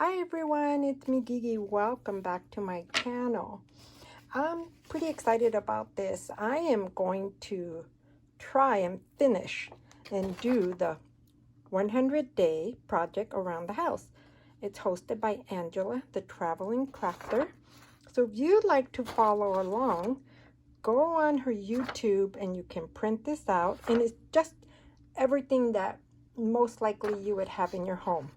Hi everyone, it's me Gigi. Welcome back to my channel. I'm pretty excited about this. I am going to try and finish and do the 100-day project around the house. It's hosted by Angela, the traveling crafter. So if you'd like to follow along, go on her YouTube and you can print this out. And it's just everything that most likely you would have in your home.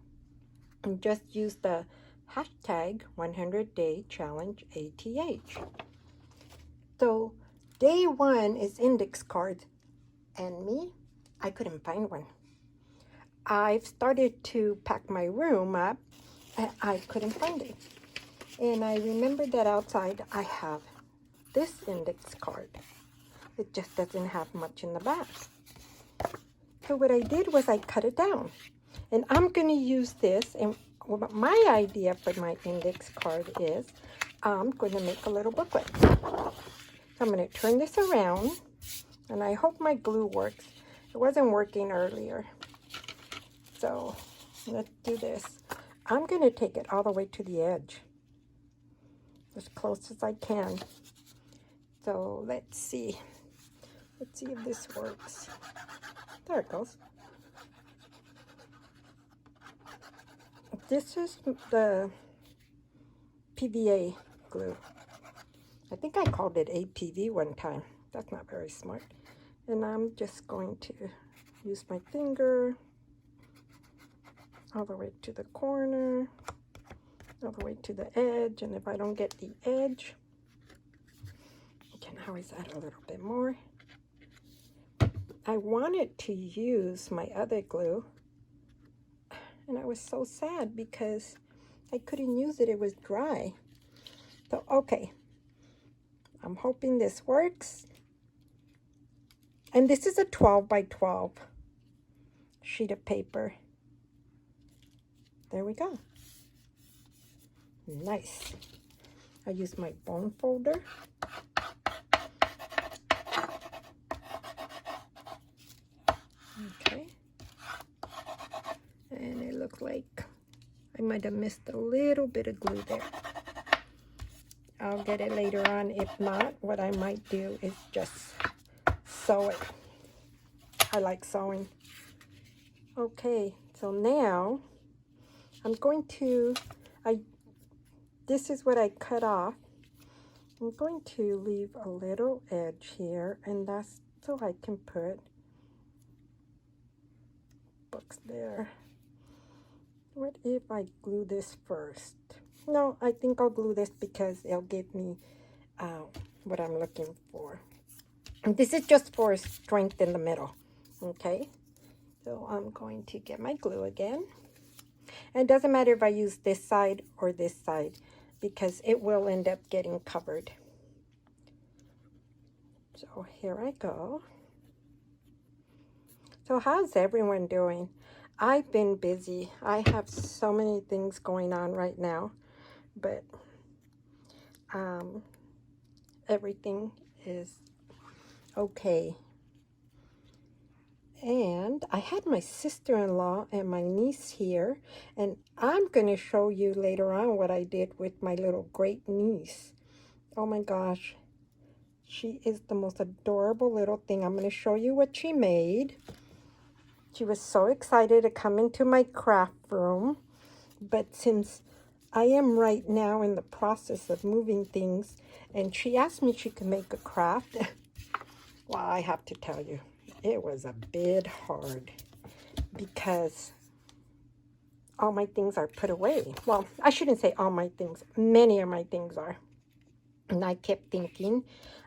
And just use the hashtag 100-day challenge ATH. So day one is index cards, and me, I couldn't find one. I've started to pack my room up and I couldn't find it. And I remembered that outside I have this index card. It just doesn't have much in the back. So what I did was I cut it down. And I'm going to use this, and my idea for my index card is I'm going to make a little booklet. So I'm going to turn this around, and I hope my glue works. It wasn't working earlier. So let's do this. I'm going to take it all the way to the edge, as close as I can. So let's see. Let's see if this works. There it goes. This is the PVA glue. I think I called it APV one time. That's not very smart. And I'm just going to use my finger all the way to the corner, all the way to the edge. And if I don't get the edge, I can always add a little bit more. I wanted to use my other glue, and I was so sad because I couldn't use it. It was dry. So, okay. I'm hoping this works. And this is a 12 by 12 sheet of paper. There we go. Nice. I use my bone folder. Okay. And it looked like I might have missed a little bit of glue there. I'll get it later on. If not, what I might do is just sew it. I like sewing. Okay, so now I'm going to, this is what I cut off. I'm going to leave a little edge here, and that's so I can put books there. What if I glue this first? No, I think I'll glue this because it'll give me what I'm looking for. And this is just for strength in the middle, okay? So I'm going to get my glue again. And it doesn't matter if I use this side or this side because it will end up getting covered. So here I go. So how's everyone doing? I've been busy. I have so many things going on right now, but everything is okay. And I had my sister-in-law and my niece here, and I'm going to show you later on what I did with my little great niece. Oh my gosh, she is the most adorable little thing. I'm going to show you what she made. She was so excited to come into my craft room, but since I am right now in the process of moving things, and she asked me if she could make a craft, well, I have to tell you, it was a bit hard because all my things are put away. Well, I shouldn't say all my things. Many of my things are. And I kept thinking,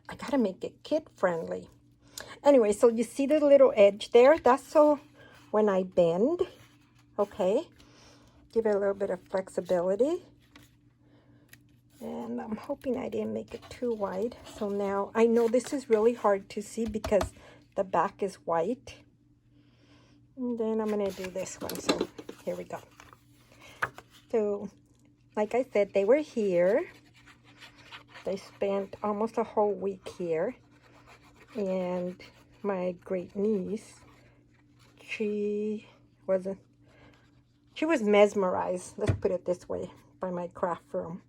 I got to make it kid-friendly. Anyway, so you see the little edge there? That's so when I bend, okay, give it a little bit of flexibility. And I'm hoping I didn't make it too wide. So now, I know this is really hard to see because the back is white. And then I'm going to do this one. So here we go. So like I said, they were here. They spent almost a whole week here. And my great niece, she she was mesmerized, let's put it this way, by my craft room.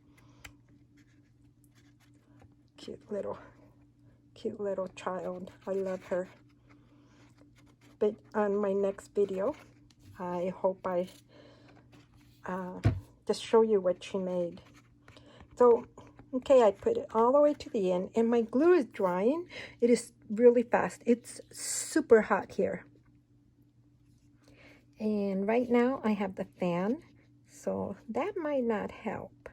Cute little child. I love her. But on my next video, I hope I just show you what she made. So, okay, I put it all the way to the end, and my glue is drying. It is really fast. It's super hot here. And right now I have the fan, so that might not help.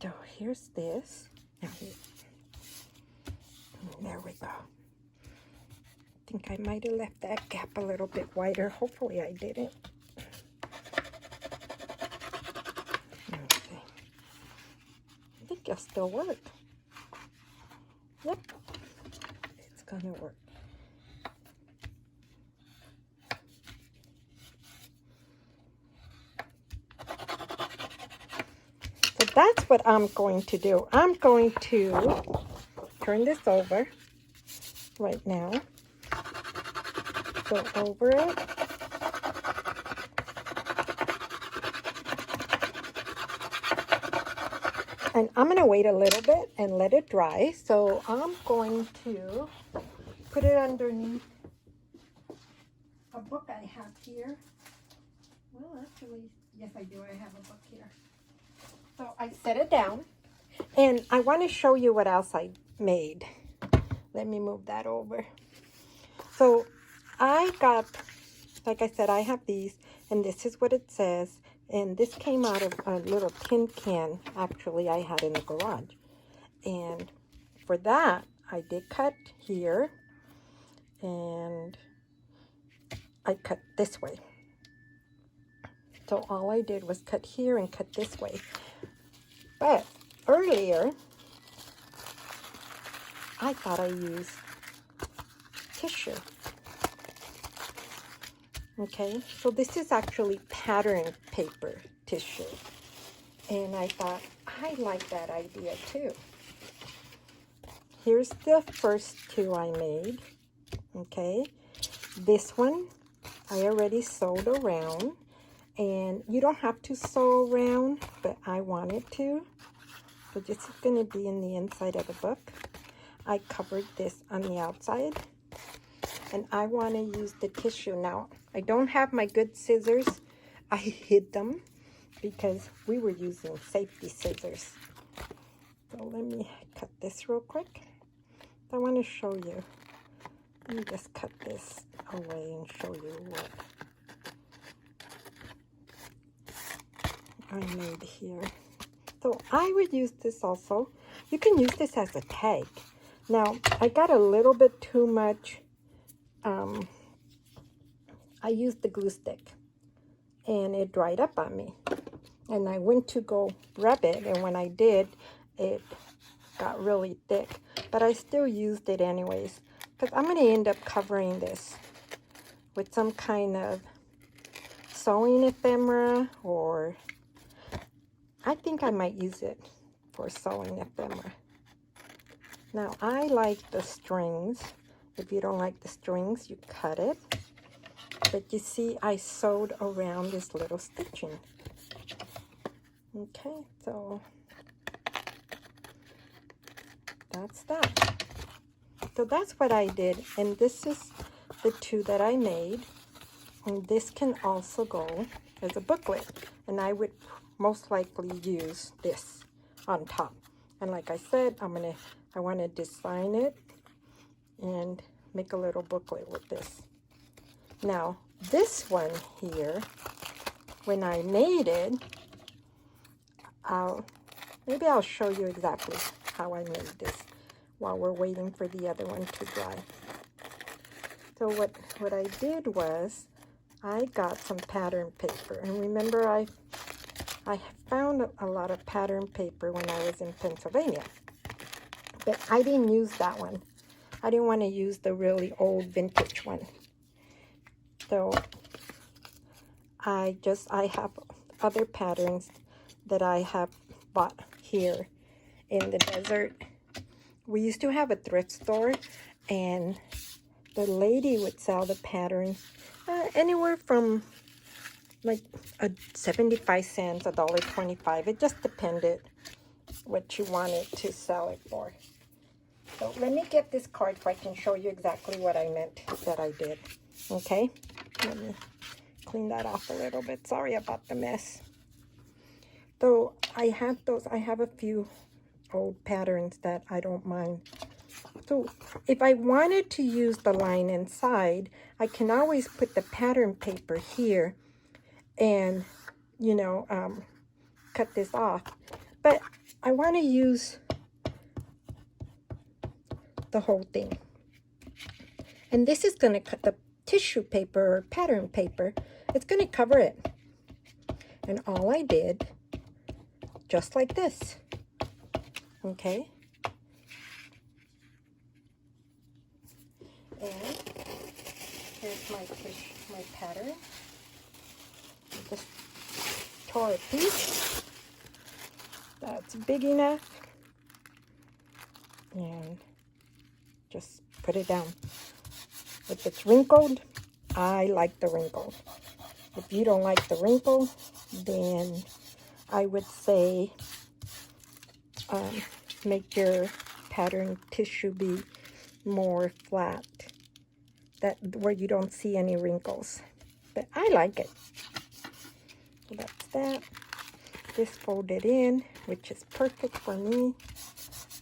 So here's this. Now there we go. I think I might have left that gap a little bit wider. Hopefully I didn't. Okay. I think it'll still work. Yep, it's gonna work. So that's what I'm going to do. I'm going to turn this over right now. Go over it. And I'm going to wait a little bit and let it dry. So I'm going to put it underneath a book I have here. Well, actually, yes, I do. I have a book here. So I set it down. And I want to show you what else I made. Let me move that over. So I got, like I said, I have these, and this is what it says. And this came out of a little tin can, actually, I had in the garage. And for that, I did cut here, and I cut this way. So all I did was cut here and cut this way. But earlier, I thought I used tissue. Okay, so this is actually pattern paper tissue. And I thought, I like that idea too. Here's the first two I made. Okay, this one I already sewed around. And you don't have to sew around, but I wanted to. So this is going to be in the inside of the book. I covered this on the outside. And I want to use the tissue. Now, I don't have my good scissors. I hid them because we were using safety scissors. So let me cut this real quick. I want to show you. Let me just cut this away and show you what I made here. So I would use this also. You can use this as a tag. Now, I got a little bit too much. I used the glue stick and it dried up on me. And I went to go rub it, and when I did, it got really thick. But I still used it anyways, because I'm going to end up covering this with some kind of sewing ephemera, or I think I might use it for sewing ephemera. Now, I like the strings. If you don't like the strings, you cut it. But you see, I sewed around this little stitching. Okay, so that's that. So that's what I did. And this is the two that I made. And this can also go as a booklet. And I would most likely use this on top. And like I said, I want to design it and make a little booklet with this. Now, this one here, when I made it, maybe I'll show you exactly how I made this while we're waiting for the other one to dry. So what I did was I got some pattern paper. And remember, I found a lot of pattern paper when I was in Pennsylvania. But I didn't use that one. I didn't want to use the really old vintage one. So I have other patterns that I have bought here in the desert. We used to have a thrift store, and the lady would sell the patterns anywhere from like a 75 cents, $1.25. It just depended what you wanted to sell it for. So let me get this card so I can show you exactly what I meant that I did. Okay, let me clean that off a little bit. Sorry about the mess. So I have a few old patterns that I don't mind. So if I wanted to use the line inside, I can always put the pattern paper here and, you know, cut this off. But I want to use the whole thing. And this is going to cut the tissue paper or pattern paper. It's going to cover it. And all I did, just like this. Okay. And here's my pattern. I just tore a piece. That's big enough. And just put it down. If it's wrinkled, I like the wrinkle. If you don't like the wrinkle, then I would say make your pattern tissue be more flat, that where you don't see any wrinkles. But I like it. So that's that. This folded in, which is perfect for me.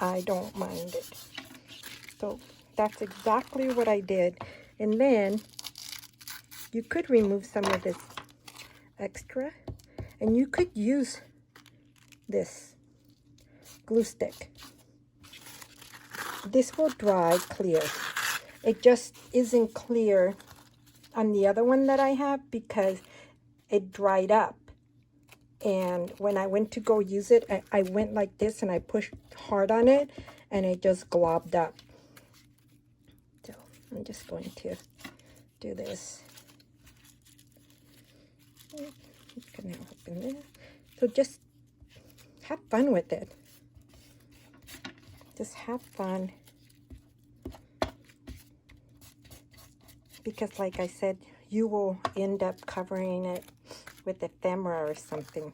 I don't mind it. So that's exactly what I did. And then you could remove some of this extra, and you could use this glue stick. This will dry clear. It just isn't clear on the other one that I have because it dried up. And when I went to go use it, I went like this and I pushed hard on it and it just globbed up. So I'm just going to do this. It's gonna open there. So just have fun with it. Just have fun. Because like I said, you will end up covering it with ephemera or something.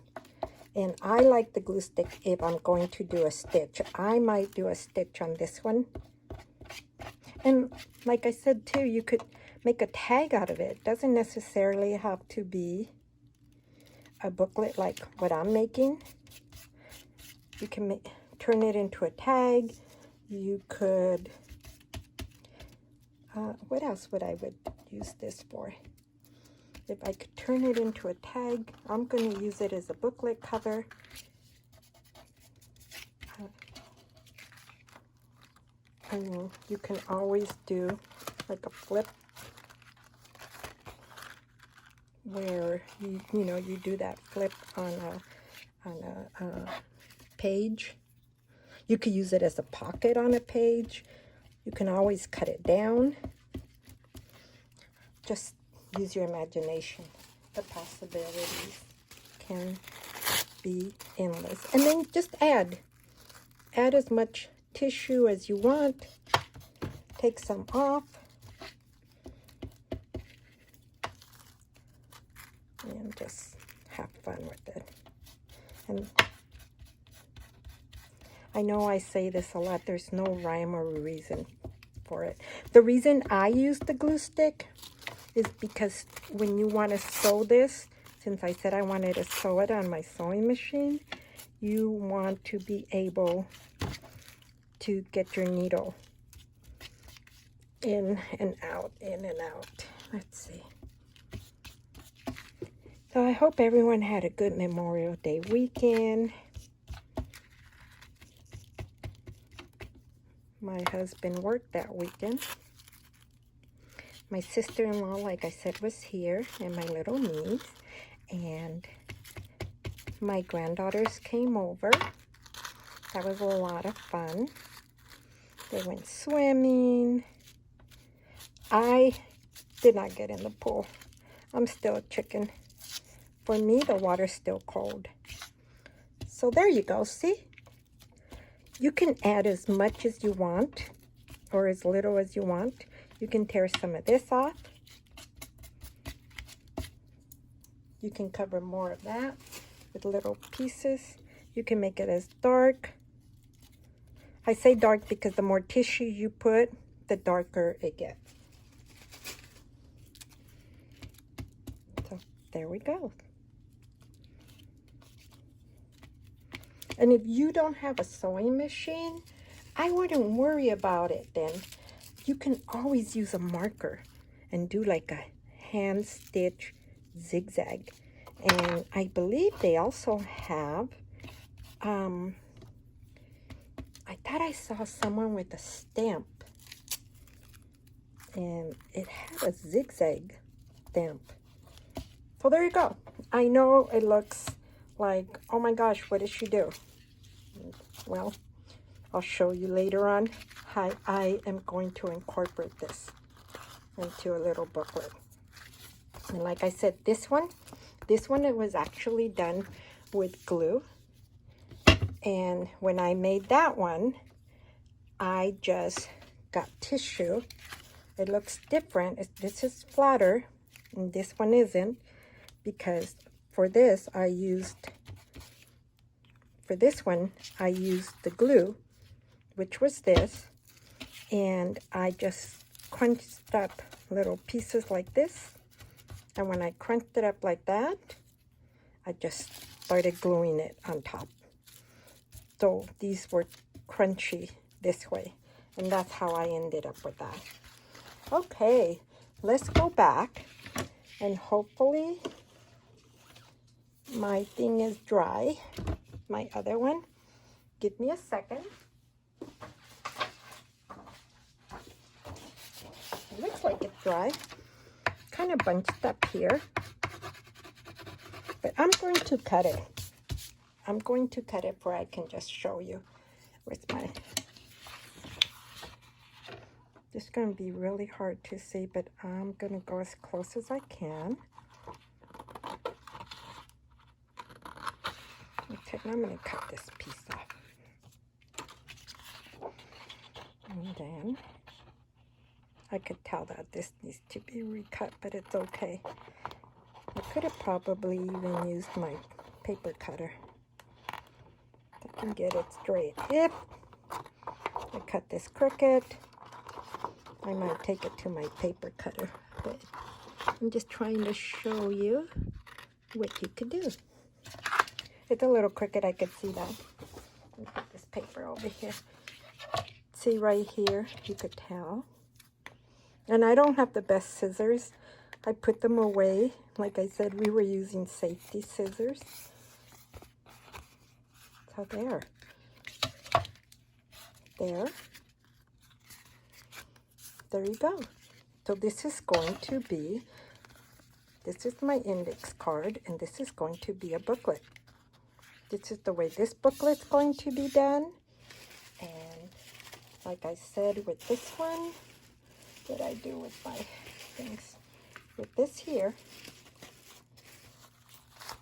And I like the glue stick if I'm going to do a stitch. I might do a stitch on this one. And like I said too, you could make a tag out of it. Doesn't necessarily have to be a booklet like what I'm making. You can turn it into a tag. You could, what else would I use this for? If I could turn it into a tag, I'm going to use it as a booklet cover. I mean, you can always do like a flip where you know you do that flip on a page. You could use it as a pocket on a page. You can always cut it down. Just use your imagination. The possibilities can be endless. And then just add as much tissue as you want. Take some off. And just have fun with it. And I know I say this a lot. There's no rhyme or reason for it. The reason I use the glue stick is because when you want to sew this, since I said I wanted to sew it on my sewing machine, you want to be able to get your needle in and out, in and out. Let's see. So I hope everyone had a good Memorial Day weekend. My husband worked that weekend. My sister-in-law, like I said, was here, and my little niece. And my granddaughters came over. That was a lot of fun. They went swimming. I did not get in the pool. I'm still a chicken. For me, the water's still cold. So there you go, see? You can add as much as you want, or as little as you want. You can tear some of this off. You can cover more of that with little pieces. You can make it as dark. I say dark because the more tissue you put, the darker it gets. So there we go. And if you don't have a sewing machine, I wouldn't worry about it then. You can always use a marker and do like a hand stitch zigzag. And I believe they also have, I thought I saw someone with a stamp. And it had a zigzag stamp. So there you go. I know it looks like, oh my gosh, what did she do? Well, I'll show you later on how I am going to incorporate this into a little booklet. And like I said, this one it was actually done with glue. And when I made that one, I just got tissue. It looks different. This is flatter and this one isn't, because for this one I used the glue, which was this, and I just crunched up little pieces like this. And when I crunched it up like that, I just started gluing it on top. So these were crunchy this way, and that's how I ended up with that. Okay, let's go back, and hopefully my thing is dry, my other one. Give me a second. It looks like it's dry. Kind of bunched up here. But I'm going to cut it. I'm going to cut it where I can just show you with my... It's going to be really hard to see, but I'm going to go as close as I can. Okay, now I'm going to cut this piece off. And then I could tell that this needs to be recut, but it's okay. I could have probably even used my paper cutter. I can get it straight. If I cut this crooked, I might take it to my paper cutter, but I'm just trying to show you what you could do. It's a little crooked, I could see that. Let me put this paper over here. See right here, you could tell. And I don't have the best scissors. I put them away. Like I said, we were using safety scissors. So there. There you go. So this is going to be, this is my index card, and this is going to be a booklet. This is the way this booklet's going to be done. And like I said, with this one, what did I do with my things? With this here,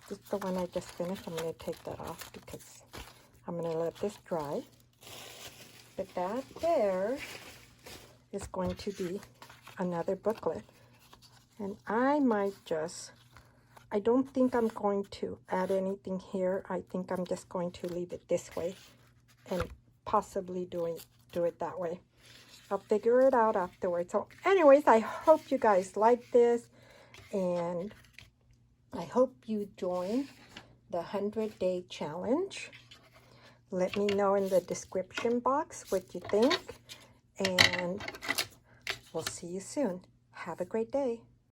this is the one I just finished. I'm going to take that off because I'm going to let this dry. But that there is going to be another booklet. And I might just, I don't think I'm going to add anything here. I think I'm just going to leave it this way and possibly do it that way. I'll figure it out afterwards. So anyways, I hope you guys like this, and I hope you join the 100-day challenge. Let me know in the description box what you think, and we'll see you soon. Have a great day.